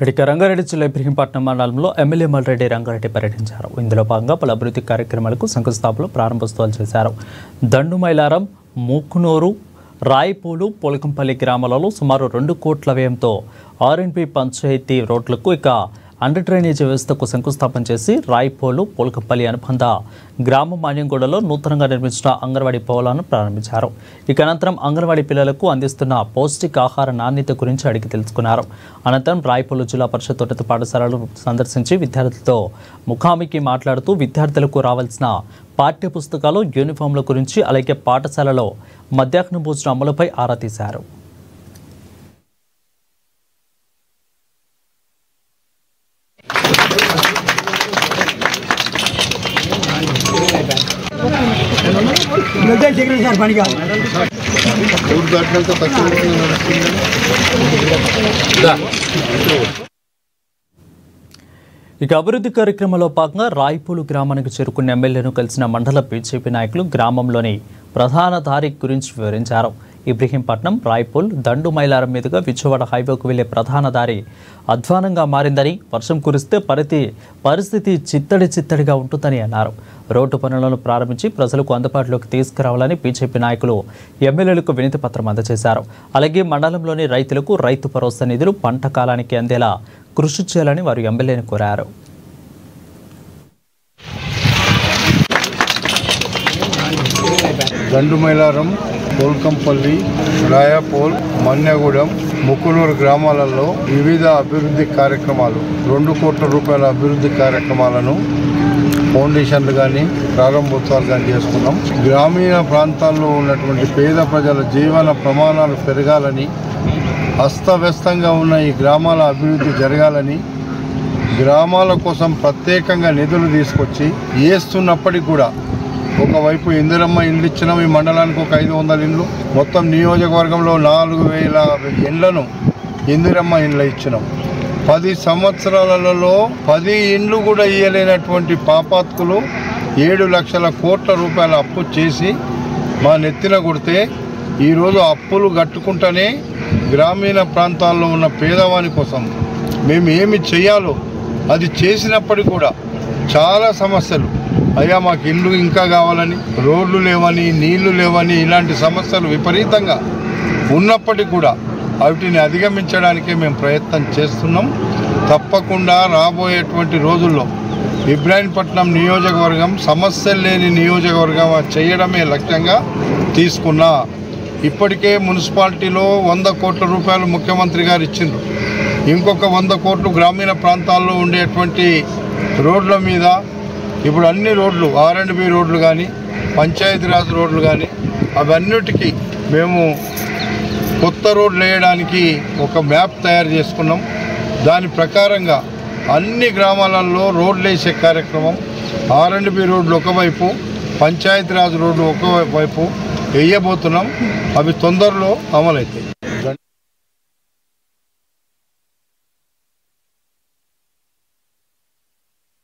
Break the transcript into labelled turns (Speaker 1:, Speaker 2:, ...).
Speaker 1: రంగారెడ్డి జిల్లా ఇబ్రహీంపట్నం మండలంలో ఎమ్మెల్యే మల్రెడ్డి రంగారెడ్డి పర్యటించారు. ఇందులో భాగంగా పలు అభివృద్ధి కార్యక్రమాలకు శంకుస్థాపనలు ప్రారంభోత్సవాలు చేశారు. దండుమైలారం, మూకునూరు, రాయిపూలు, పోలకంపల్లి గ్రామాలలో సుమారు 2 కోట్ల వ్యయంతో ఆర్ఎండ్బి పంచాయతీ రోడ్లకు అండర్ డ్రైనేజ్ వ్యవస్థకు శంకుస్థాపన చేసి రాయిపోలు, పోలకంపల్లి అనుబంధ గ్రామ మాన్యంగూడలో నూతనంగా నిర్మించిన అంగన్వాడీ భవనాలను ప్రారంభించారు. అనంతరం అంగన్వాడీ పిల్లలకు అందిస్తున్న పౌష్టికాహార నాణ్యత గురించి అడిగి తెలుసుకున్నారు. అనంతరం రాయిపోలు జిల్లా పరిషత్ ఉన్నత పాఠశాలను సందర్శించి విద్యార్థులతో ముఖాముఖి మాట్లాడుతూ విద్యార్థులకు రావాల్సిన పాఠ్య పుస్తకాలు, యూనిఫామ్ల గురించి అలాగే పాఠశాలలో మధ్యాహ్న భోజన అమలుపై ఆరా తీశారు. అభివృద్ధి కార్యక్రమంలో భాగంగా రాయిపూలు గ్రామానికి చేరుకున్న ఎమ్మెల్యేను కలిసిన మండల బీజేపీ నాయకులు గ్రామంలోని ప్రధాన దారి గురించి వివరించారు. ఇబ్రహీంపట్నం, రాయిపూల్, దండుమైలారం మీదుగా విజయవాడ హైవేకు వెళ్లే ప్రధాన దారి అధ్వానంగా మారిందని, వర్షం కురిస్తే పరిస్థితి చిత్తడిగా ఉంటుందని అన్నారు. రోడ్డు పనులను ప్రారంభించి ప్రజలకు అందుబాటులోకి తీసుకురావాలని బీజేపీ నాయకులు ఎమ్మెల్యేలకు వినతి పత్రం అందజేశారు. అలాగే మండలంలోని రైతులకు రైతు భరోసా నిధులు పంట కాలానికి అందేలా కృషి చేయాలని వారు ఎమ్మెల్యేని కోరారు.
Speaker 2: దండుమైలారం, పోల్కంపల్లి, రాయపోల్, మన్యగూడెం, ముక్కునూరు గ్రామాలలో వివిధ అభివృద్ధి కార్యక్రమాలు 2 కోట్ల రూపాయల అభివృద్ధి కార్యక్రమాలను ఫౌండేషన్లు కానీ ప్రారంభోత్సవాలు కానీ చేసుకున్నాం. గ్రామీణ ప్రాంతాల్లో ఉన్నటువంటి పేద ప్రజల జీవన ప్రమాణాలు పెరగాలని, అస్తవ్యస్తంగా ఉన్న ఈ గ్రామాల అభివృద్ధి జరగాలని, గ్రామాల కోసం ప్రత్యేకంగా నిధులు తీసుకొచ్చి వేస్తున్నప్పటికీ కూడా ఒకవైపు ఇందిరమ్మ ఇండ్లు ఇచ్చినాం. ఈ మండలానికి ఒక 500 ఇండ్లు, మొత్తం నియోజకవర్గంలో 4000 ఇండ్లను ఇందిరమ్మ ఇండ్లు ఇచ్చినాం. 10 సంవత్సరాలలో 10 ఇండ్లు కూడా ఇయ్యలేనటువంటి పాపాత్కులు 7 లక్షల కోట్ల రూపాయల అప్పు చేసి మా నెత్తిన కొడితే ఈరోజు అప్పులు కట్టుకుంటూనే గ్రామీణ ప్రాంతాల్లో ఉన్న పేదవాని కోసం మేము ఏమి చేయాలో అది చేసినప్పటికీ కూడా చాలా సమస్యలు, అయ్యా మాకు ఇల్లు ఇంకా కావాలని, రోడ్లు లేవని, నీళ్లు లేవని, ఇలాంటి సమస్యలు విపరీతంగా ఉన్నప్పటికీ కూడా వాటిని అధిగమించడానికే మేము ప్రయత్నం చేస్తున్నాం. తప్పకుండా రాబోయేటువంటి రోజుల్లో ఇబ్రహీంపట్నం నియోజకవర్గం సమస్యలు లేని నియోజకవర్గం చేయడమే లక్ష్యంగా తీసుకున్నా. ఇప్పటికే మున్సిపాలిటీలో 100 కోట్ల రూపాయలు ముఖ్యమంత్రి గారు ఇచ్చిండ్రు. ఇంకొక 100 కోట్లు గ్రామీణ ప్రాంతాల్లో ఉండేటువంటి రోడ్ల మీద ఇప్పుడు అన్ని రోడ్లు, ఆర్ఎండ్బి రోడ్లు కానీ, పంచాయతీరాజ్ రోడ్లు కానీ, అవన్నిటికీ మేము కొత్త రోడ్లు వేయడానికి ఒక మ్యాప్ తయారు చేసుకున్నాం. దాని ప్రకారంగా అన్ని గ్రామాలలో రోడ్లు వేసే కార్యక్రమం, ఆర్ఎండ్బి రోడ్లు ఒకవైపు, పంచాయతీరాజ్ రోడ్లు ఒకవైపు వేయబోతున్నాం. అవి తొందరలో అమలవుతాయి.